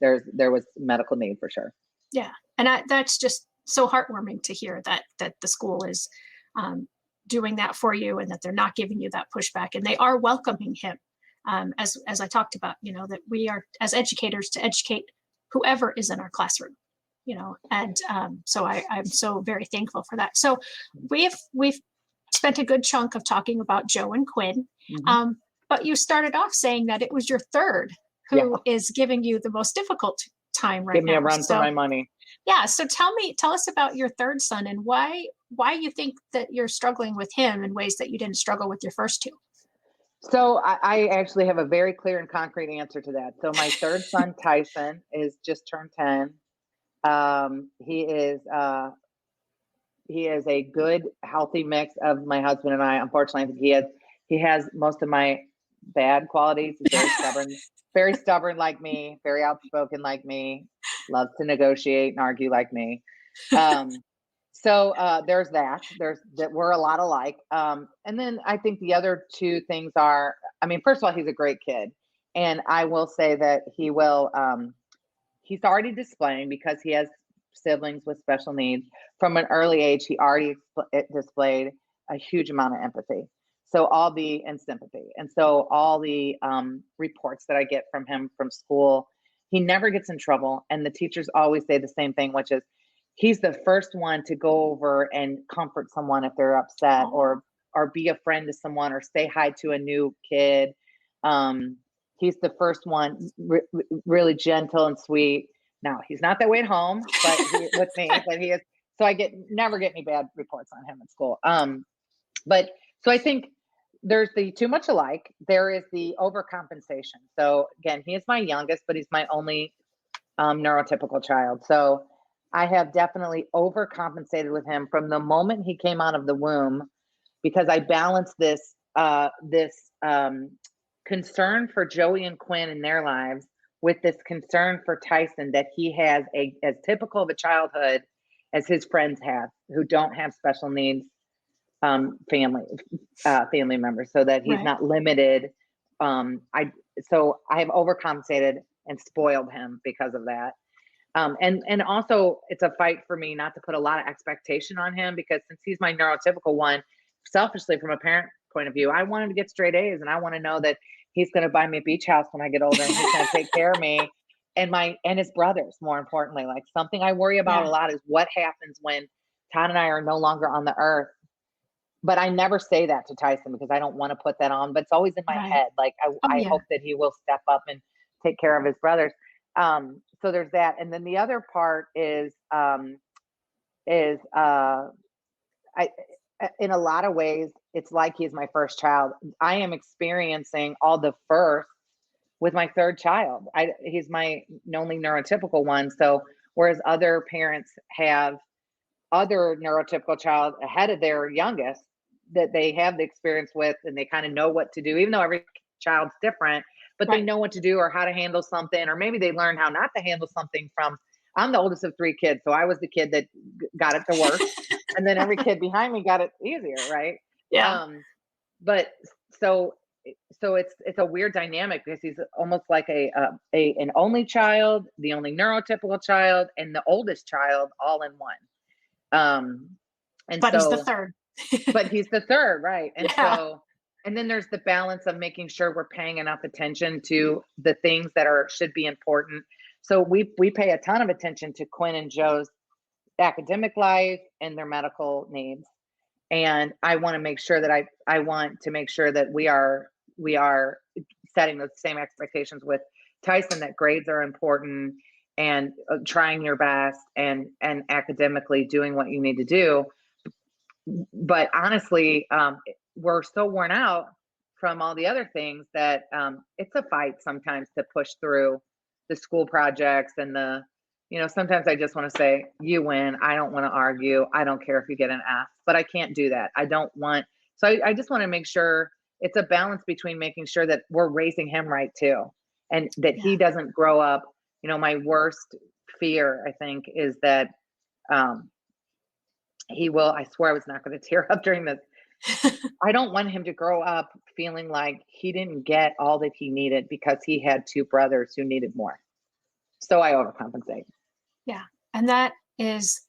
There was medical need for sure. Yeah, and that's just so heartwarming to hear that the school is doing that for you, and that they're not giving you that pushback, and they are welcoming him. As I talked about, that we are, as educators, to educate whoever is in our classroom, and so I'm so very thankful for that. So we've spent a good chunk of talking about Joe and Quinn, but you started off saying that it was your third who is giving you the most difficult time right now. Give me a run for my money. Yeah. So tell us about your third son, and why you think that you're struggling with him in ways that you didn't struggle with your first two. So I actually have a very clear and concrete answer to that. So my third son, Tyson, is just turned 10. He is a good, healthy mix of my husband and I. Unfortunately, I think he has most of my bad qualities. He's very stubborn like me, very outspoken like me, loves to negotiate and argue like me. So there's that. We're a lot alike. And then I think the other two things are, first of all, he's a great kid. And I will say that he's already displaying, because he has siblings with special needs. From an early age, he already displayed a huge amount of empathy. And sympathy. And so all the reports that I get from him from school, he never gets in trouble. And the teachers always say the same thing, which is, he's the first one to go over and comfort someone if they're upset, or be a friend to someone, or say hi to a new kid. He's the first one, really gentle and sweet. Now, he's not that way at home, with me, but he is. So I never get any bad reports on him at school. But so I think there's the too much alike. There is the overcompensation. So again, he is my youngest, but he's my only neurotypical child. So I have definitely overcompensated with him from the moment he came out of the womb, because I balanced this concern for Joey and Quinn in their lives with this concern for Tyson that he has as typical of a childhood as his friends have who don't have special needs family members, so that he's Right. not limited. I have overcompensated and spoiled him because of that. And also it's a fight for me not to put a lot of expectation on him, because since he's my neurotypical one, selfishly from a parent point of view, I want him to get straight A's, and I want to know that he's going to buy me a beach house when I get older, and he's going to take care of me and his brothers. More importantly, like, something I worry about a lot is what happens when Todd and I are no longer on the earth. But I never say that to Tyson because I don't want to put that on, but it's always in my head. Like, I hope that he will step up and take care of his brothers. So there's that. And then the other part is in a lot of ways, it's like he's my first child. I am experiencing all the firsts with my third child. He's my only neurotypical one. So whereas other parents have other neurotypical child ahead of their youngest that they have the experience with, and they kind of know what to do, even though every child's different, but they know what to do or how to handle something, or maybe they learn how not to handle something from. I'm the oldest of 3 kids, so I was the kid that got it the worst, and then every kid behind me got it easier, right? Yeah. But so it's a weird dynamic because he's almost like an only child, the only neurotypical child, and the oldest child all in one. But he's the third. But he's the third, right? And so, and then there's the balance of making sure we're paying enough attention to the things that should be important. So we pay a ton of attention to Quinn and Joe's academic life and their medical needs. And I want to make sure that I want to make sure that we are setting those same expectations with Tyson, that grades are important, and trying your best and academically doing what you need to do. But honestly, we're so worn out from all the other things that it's a fight sometimes to push through the school projects and sometimes I just want to say, you win. I don't want to argue. I don't care if you get an F, but I can't do that. I don't want. So I just want to make sure it's a balance between making sure that we're raising him right too, and that he doesn't grow up. My worst fear, I think, is that he will. I swear I was not going to tear up during this. I don't want him to grow up feeling like he didn't get all that he needed because he had 2 brothers who needed more. So I overcompensate. Yeah. And that is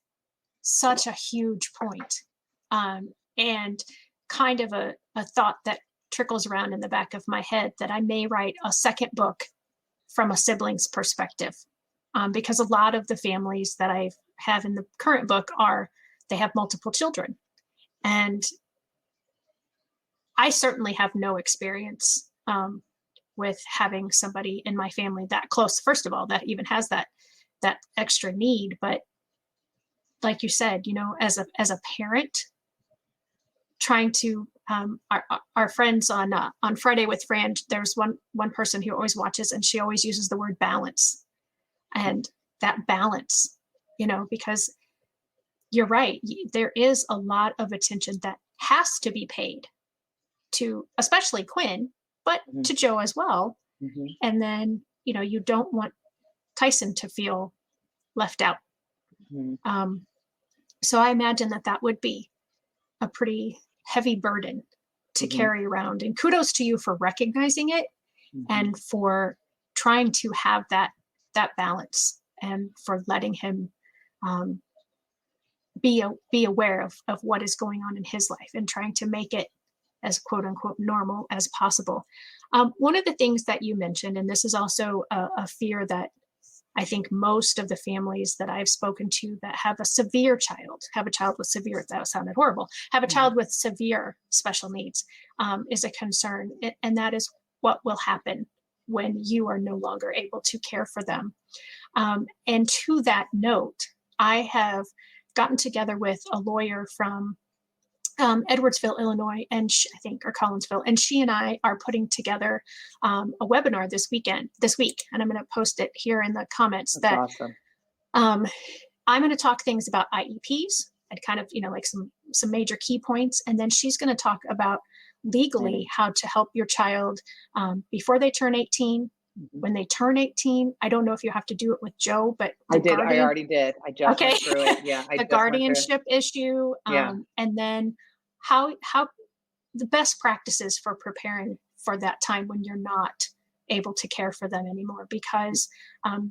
such a huge point. And kind of a thought that trickles around in the back of my head that I may write a second book from a sibling's perspective. Because a lot of the families that I have in the current book they have multiple children. And I certainly have no experience with having somebody in my family that close, first of all, that even has that extra need. But like you said, as a parent, trying to our friends on Friday with Fran, there's one person who always watches, and she always uses the word balance, and that balance, because you're right, there is a lot of attention that has to be paid to especially Quinn, but to Joe as well. Mm-hmm. And then, you don't want Tyson to feel left out. Mm-hmm. So I imagine that would be a pretty heavy burden to carry around. And kudos to you for recognizing it and for trying to have that balance, and for letting him be aware of what is going on in his life and trying to make it as quote unquote normal as possible. One of the things that you mentioned, and this is also a fear that I think most of the families that I've spoken to that have a child with severe, that sounded horrible, have a child with severe special needs, is a concern. And that is what will happen when you are no longer able to care for them. And to that note, I have gotten together with a lawyer from Edwardsville, Illinois, and or Collinsville, and she and I are putting together a webinar this week, and I'm going to post it here in the comments. That's awesome. I'm going to talk things about IEPs and kind of, like some major key points, and then she's going to talk about legally how to help your child before they turn 18, When they turn 18, I don't know if you have to do it with Joe, but I did. I already did. I just went through it. Yeah. I the just went through it. guardianship issue. Yeah. And then how the best practices for preparing for that time when you're not able to care for them anymore, because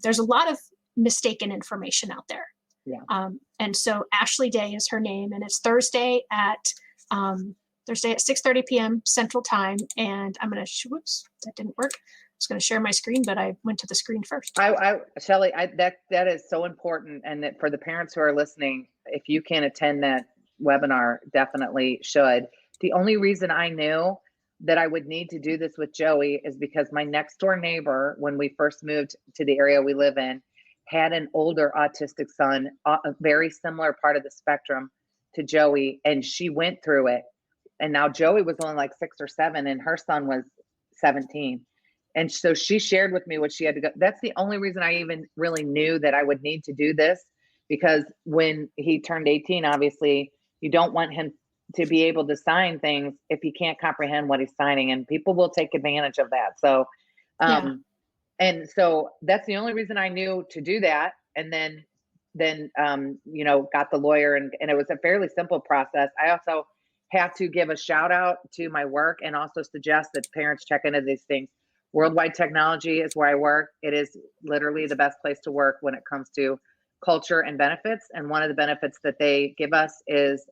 there's a lot of mistaken information out there. Yeah. And so Ashley Day is her name, and it's Thursday at 6:30 p.m. Central Time. And I'm going to, whoops, that didn't work. I was going to share my screen, but I went to the screen first. Shelley, that is so important. And that for the parents who are listening, if you can attend that webinar, definitely should. The only reason I knew that I would need to do this with Joey is because my next door neighbor, when we first moved to the area we live in, had an older autistic son, a very similar part of the spectrum to Joey, and she went through it. And now Joey was only like 6 or 7 and her son was 17. And so she shared with me what she had to go. That's the only reason I even really knew that I would need to do this, because when he turned 18, obviously you don't want him to be able to sign things if he can't comprehend what he's signing, and people will take advantage of that. So, and so that's the only reason I knew to do that. And then, got the lawyer, and it was a fairly simple process. I also have to give a shout out to my work and also suggest that parents check into these things. Worldwide Technology is where I work. It is literally the best place to work when it comes to culture and benefits. And one of the benefits that they give us is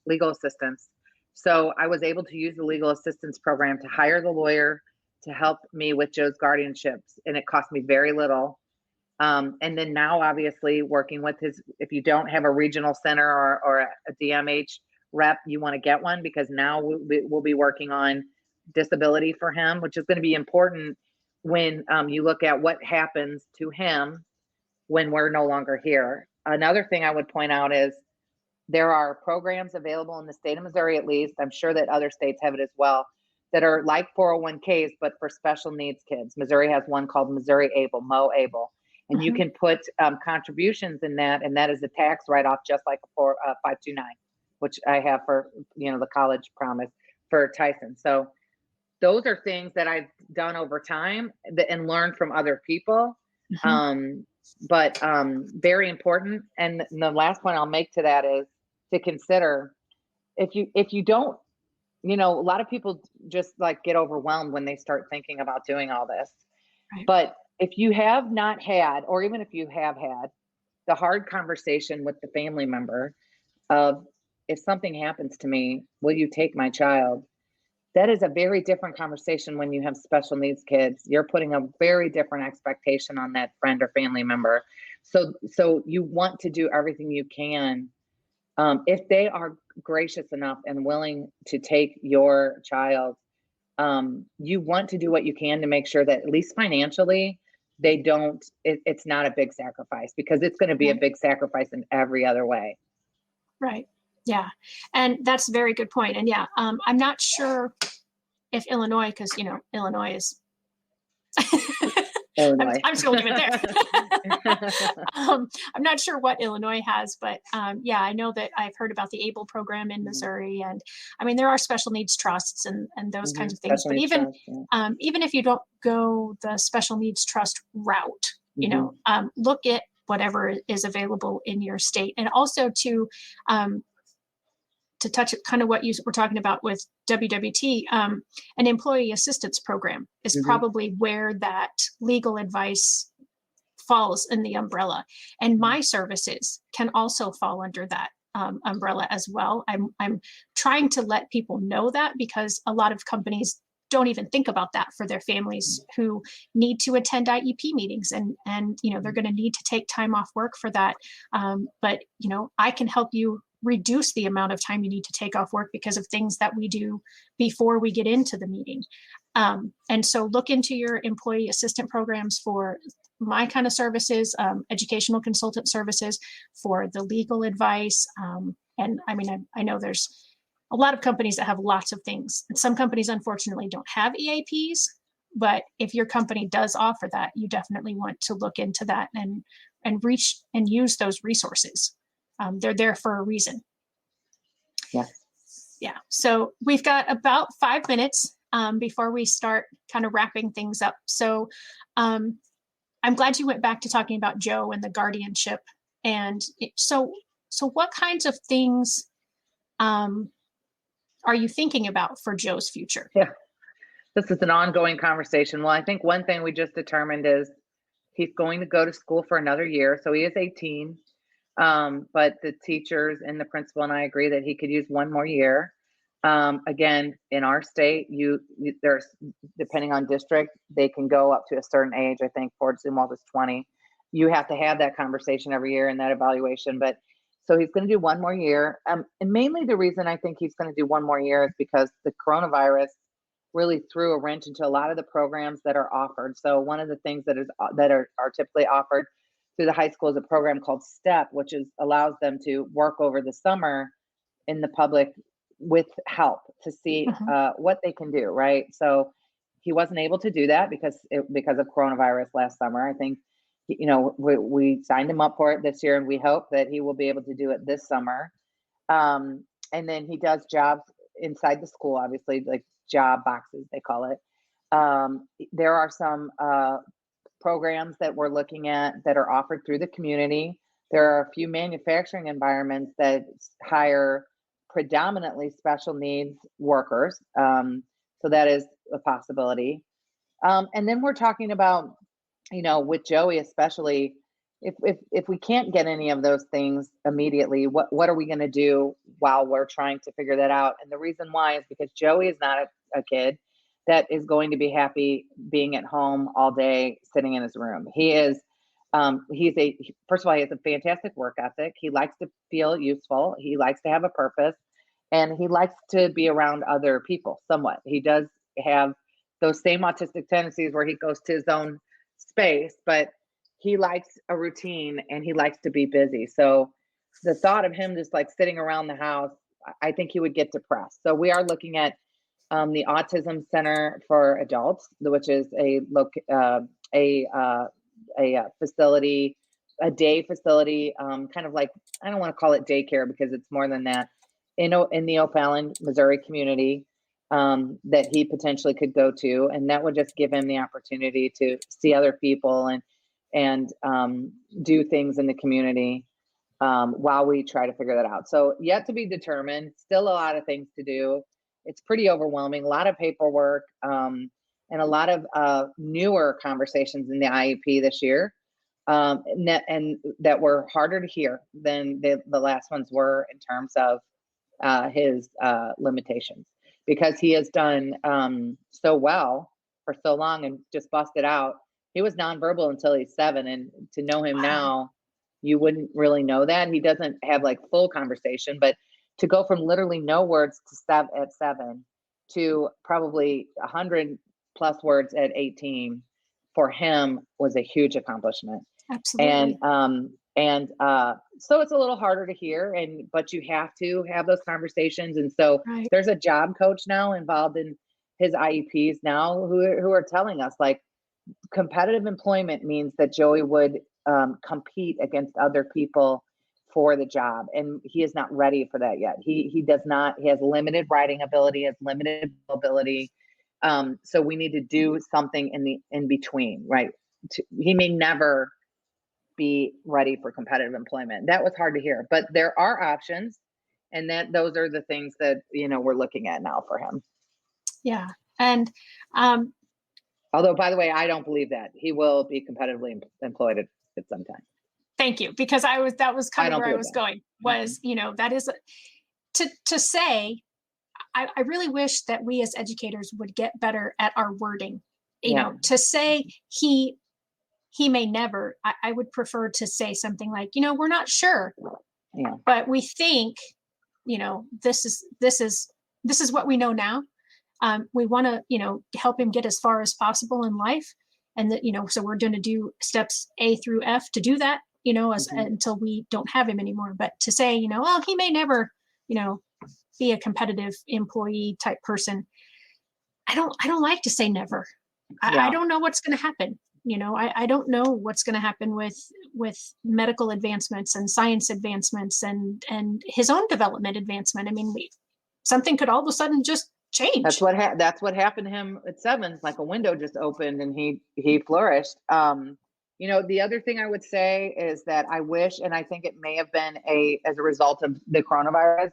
legal assistance. So I was able to use the legal assistance program to hire the lawyer to help me with Joe's guardianships, and it cost me very little. And then now, obviously, working with if you don't have a regional center or a DMH rep, you want to get one, because now we'll be working on disability for him, which is going to be important when you look at what happens to him when we're no longer here. Another thing I would point out is there are programs available in the state of Missouri, at least. I'm sure that other states have it as well, that are like 401ks, but for special needs kids. Missouri has one called Missouri Able, Mo Able. And you can put contributions in that, and that is a tax write-off, just like a 529, which I have for, the college promise for Tyson. So those are things that I've done over time and learned from other people. But very important. And the last point I'll make to that is to consider, if you don't, a lot of people just like get overwhelmed when they start thinking about doing all this. Right. But if you have not had, or even if you have had, the hard conversation with the family member of, if something happens to me, will you take my child? That is a very different conversation when you have special needs kids. You're putting a very different expectation on that friend or family member. So you want to do everything you can. If they are gracious enough and willing to take your child, you want to do what you can to make sure that at least financially, it's not a big sacrifice, because it's going to be a big sacrifice in every other way. Right. Yeah. And that's a very good point. And yeah, I'm not sure if Illinois, because, Illinois is, Illinois. I'm still living there. I'm not sure what Illinois has, but yeah, I know that I've heard about the ABLE program in Missouri. And I mean, there are special needs trusts and those kinds of things. But even if you don't go the special needs trust route, look at whatever is available in your state. And also to touch kind of what you were talking about with WWT, an employee assistance program is probably where that legal advice falls in the umbrella. And my services can also fall under that umbrella as well. I'm trying to let people know that, because a lot of companies don't even think about that for their families who need to attend IEP meetings, and they're going to need to take time off work for that. But I can help you reduce the amount of time you need to take off work because of things that we do before we get into the meeting. And so look into your employee assistant programs for my kind of services, educational consultant services, for the legal advice. And I mean, I know there's a lot of companies that have lots of things. And some companies, unfortunately, don't have EAPs. But if your company does offer that, you definitely want to look into that and reach and use those resources. They're there for a reason. Yeah. Yeah. So we've got about 5 minutes. before we start kind of wrapping things up. So I'm glad you went back to talking about Joe and the guardianship. And so what kinds of things are you thinking about for Joe's future? Yeah, this is an ongoing conversation. Well, I think one thing we just determined is he's going to go to school for another year. So he is 18. But the teachers and the principal and I agree that he could use one more year. Again, in our state, there's, depending on district, they can go up to a certain age. I think Fort Zumwalt is 20. You have to have that conversation every year in that evaluation. But so he's going to do one more year. And mainly the reason I think he's going to do one more year is because the coronavirus really threw a wrench into a lot of the programs that are offered. So one of the things that are typically offered through the high school is a program called STEP, which allows them to work over the summer in the public with help to see what they can do, right? So he wasn't able to do that because of coronavirus last summer. I think, we signed him up for it this year, and we hope that he will be able to do it this summer. And then he does jobs inside the school, obviously, like job boxes, they call it. There are some programs that we're looking at that are offered through the community. There are a few manufacturing environments that hire predominantly special needs workers. So that is a possibility. And then we're talking about, with Joey especially, if we can't get any of those things immediately, what are we going to do while we're trying to figure that out? And the reason why is because Joey is not a kid that is going to be happy being at home all day, sitting in his room. First of all, he has a fantastic work ethic. He likes to feel useful. He likes to have a purpose, and he likes to be around other people somewhat. He does have those same autistic tendencies where he goes to his own space, but he likes a routine and he likes to be busy. So the thought of him just like sitting around the house, I think he would get depressed. So we are looking at the Autism Center for Adults, which is a facility, a day facility, kind of like, I don't want to call it daycare because it's more than that, in the O'Fallon, Missouri community, that he potentially could go to. And that would just give him the opportunity to see other people and do things in the community while we try to figure that out. So yet to be determined, still a lot of things to do. It's pretty overwhelming, a lot of paperwork, and a lot of newer conversations in the IEP this year, and that were harder to hear than the last ones were in terms of his limitations, because he has done so well for so long and just busted out. He was nonverbal until he's 7, and to know him now, you wouldn't really know that. He doesn't have like full conversation, but to go from literally no words at 7 to probably 100 plus words at 18 for him was a huge accomplishment. Absolutely. And so it's a little harder to hear, but you have to have those conversations. And so there's a job coach now involved in his IEPs now who are telling us, like, competitive employment means that Joey would compete against other people for the job, and he is not ready for that yet. He does not. He has limited writing ability, has limited ability. So we need to do something in between, right? He may never be ready for competitive employment. That was hard to hear, but there are options, and those are the things that we're looking at now for him. Yeah, and although, by the way, I don't believe that he will be competitively employed at some time. Thank you, because that was kind of where I was going. Was that is to say, I really wish that we as educators would get better at our wording. To say he may never. I would prefer to say something like, we're not sure, but we think, this is what we know now. We want to, help him get as far as possible in life, and that, so we're going to do steps A through F to do that, until we don't have him anymore. But to say, he may never, be a competitive employee type person. I don't like to say never. I don't know what's going to happen. I don't know what's going to happen with medical advancements and science advancements and his own development advancement. I mean, something could all of a sudden just change. That's what happened to him at 7. Like a window just opened and he flourished. The other thing I would say is that I wish, and I think it may have been as a result of the coronavirus,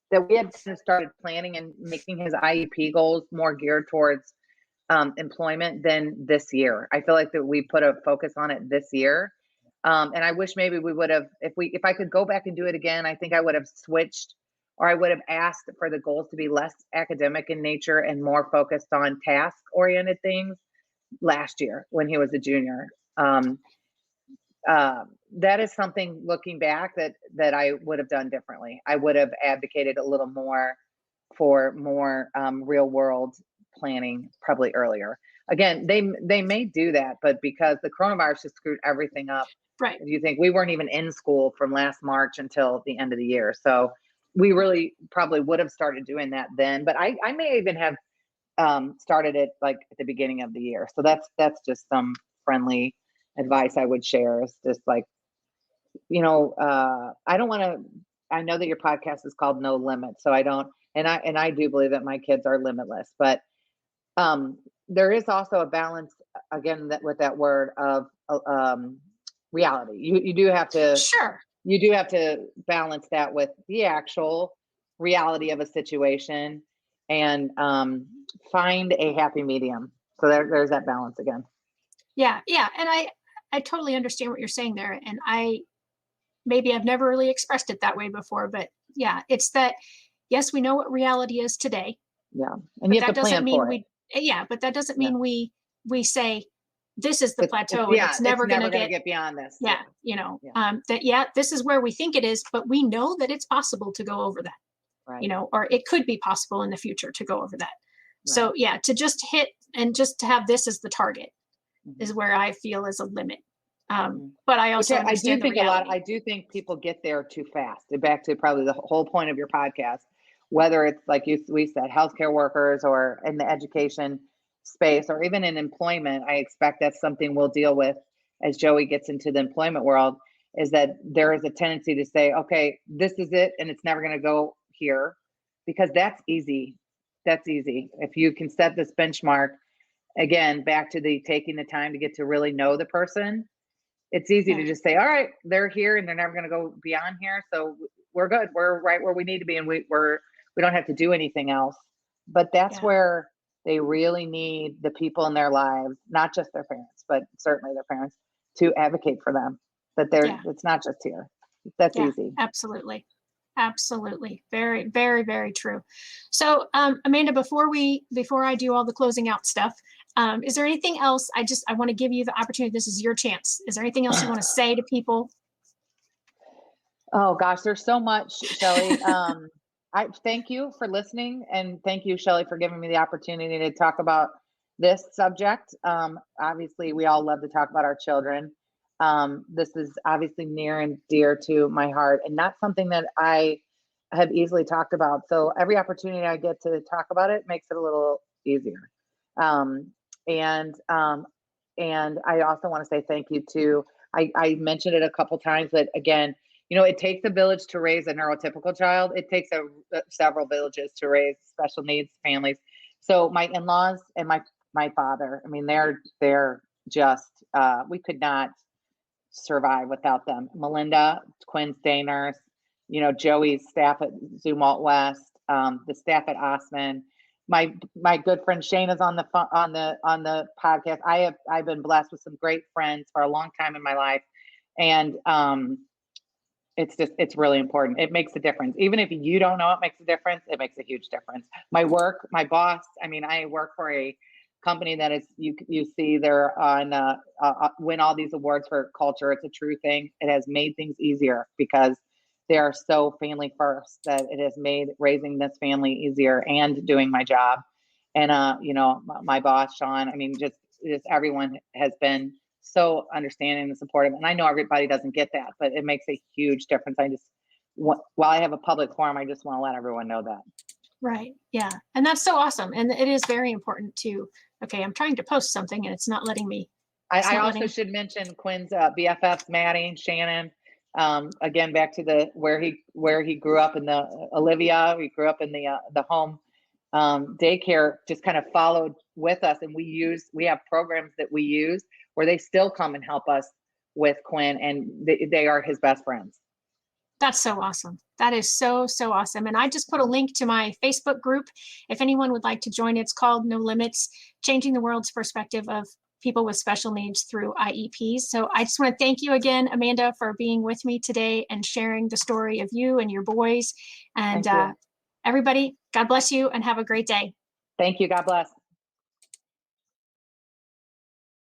that we had started planning and making his IEP goals more geared towards employment than this year. I feel like that we put a focus on it this year. And I wish maybe we would have, if I could go back and do it again, I think I would have switched, or I would have asked for the goals to be less academic in nature and more focused on task oriented things last year when he was a junior. That is something, looking back, that I would have done differently. I would have advocated a little more for more real world planning probably earlier. Again, they may do that, but because the coronavirus just screwed everything up. Right. If you think, we weren't even in school from last March until the end of the year. So we really probably would have started doing that then, but I may even have started it like at the beginning of the year. So that's just some friendly advice I would share, is just like, I don't want to, I know that your podcast is called No Limit. So I do believe that my kids are limitless, but there is also a balance, again, that with that word of reality. You do have to, sure, you do have to balance that with the actual reality of a situation and find a happy medium. So there's that balance again. Yeah. And I totally understand what you're saying there. And I've never really expressed it that way before, but yeah, it's that, yes, we know what reality is today. Yeah. And you have to plan for it. But that doesn't mean we say, this is the plateau. It's never going to get beyond this. This is where we think it is, but we know that it's possible to go over that, right. Or it could be possible in the future to go over that. Right. So yeah, to just hit and just to have this as the target is where I feel is a limit. But I also understand I do think people get there too fast. Back to probably the whole point of your podcast, whether it's like we said, healthcare workers or in the education space or even in employment. I expect that's something we'll deal with as Joey gets into the employment world, is that there is a tendency to say, okay, this is it, and it's never going to go here, because that's easy. That's easy. If you can set this benchmark, again, back to the taking the time to get to really know the person, it's easy to just say, all right, they're here and they're never going to go beyond here. So we're good. We're right where we need to be. And we don't have to do anything else. But that's where they really need the people in their lives, not just their parents, but certainly their parents, to advocate for them, that it's not just here. That's easy. Absolutely. Very, very, very true. So, Amanda, before I do all the closing out stuff, is there anything else? I want to give you the opportunity. This is your chance. Is there anything else you want to say to people? Oh gosh, there's so much, Shelley. I thank you for listening, and thank you, Shelley, for giving me the opportunity to talk about this subject. Obviously, we all love to talk about our children. This is obviously near and dear to my heart, and not something that I have easily talked about. So every opportunity I get to talk about it makes it a little easier. And I also want to say thank you to, I mentioned it a couple times, but again, it takes a village to raise a neurotypical child. It takes several villages to raise special needs families. So my in-laws and my father, I mean, they're just, we could not survive without them. Melinda, Quinn's day nurse, Joey's staff at Zumwalt West, the staff at Osman. My good friend Shayna's on the podcast. I've been blessed with some great friends for a long time in my life, and it's really important. It makes a difference. Even if you don't know it makes a difference, it makes a huge difference. My boss, I mean, I work for a company that is, you see they're on, win all these awards for culture. It's a true thing. It has made things easier because they are so family first, that it has made raising this family easier and doing my job. And, my boss, Sean, I mean, just everyone has been so understanding and supportive. And I know everybody doesn't get that, but it makes a huge difference. While I have a public forum, I just want to let everyone know that. Right. Yeah. And that's so awesome. And it is very important to, okay, I'm trying to post something and it's not letting me. I also should mention Quinn's BFFs, Maddie, Shannon. Again, back to where he grew up in the Olivia. We grew up in the home daycare just kind of followed with us, and we have programs that we use where they still come and help us with Quinn, and they are his best friends. That's so awesome. That is so, so awesome. And I just put a link to my Facebook group. If anyone would like to join, it's called No Limits, Changing the World's Perspective of People with Special Needs Through IEPs. So I just want to thank you again, Amanda, for being with me today and sharing the story of you and your boys. And everybody, God bless you and have a great day. Thank you. God bless.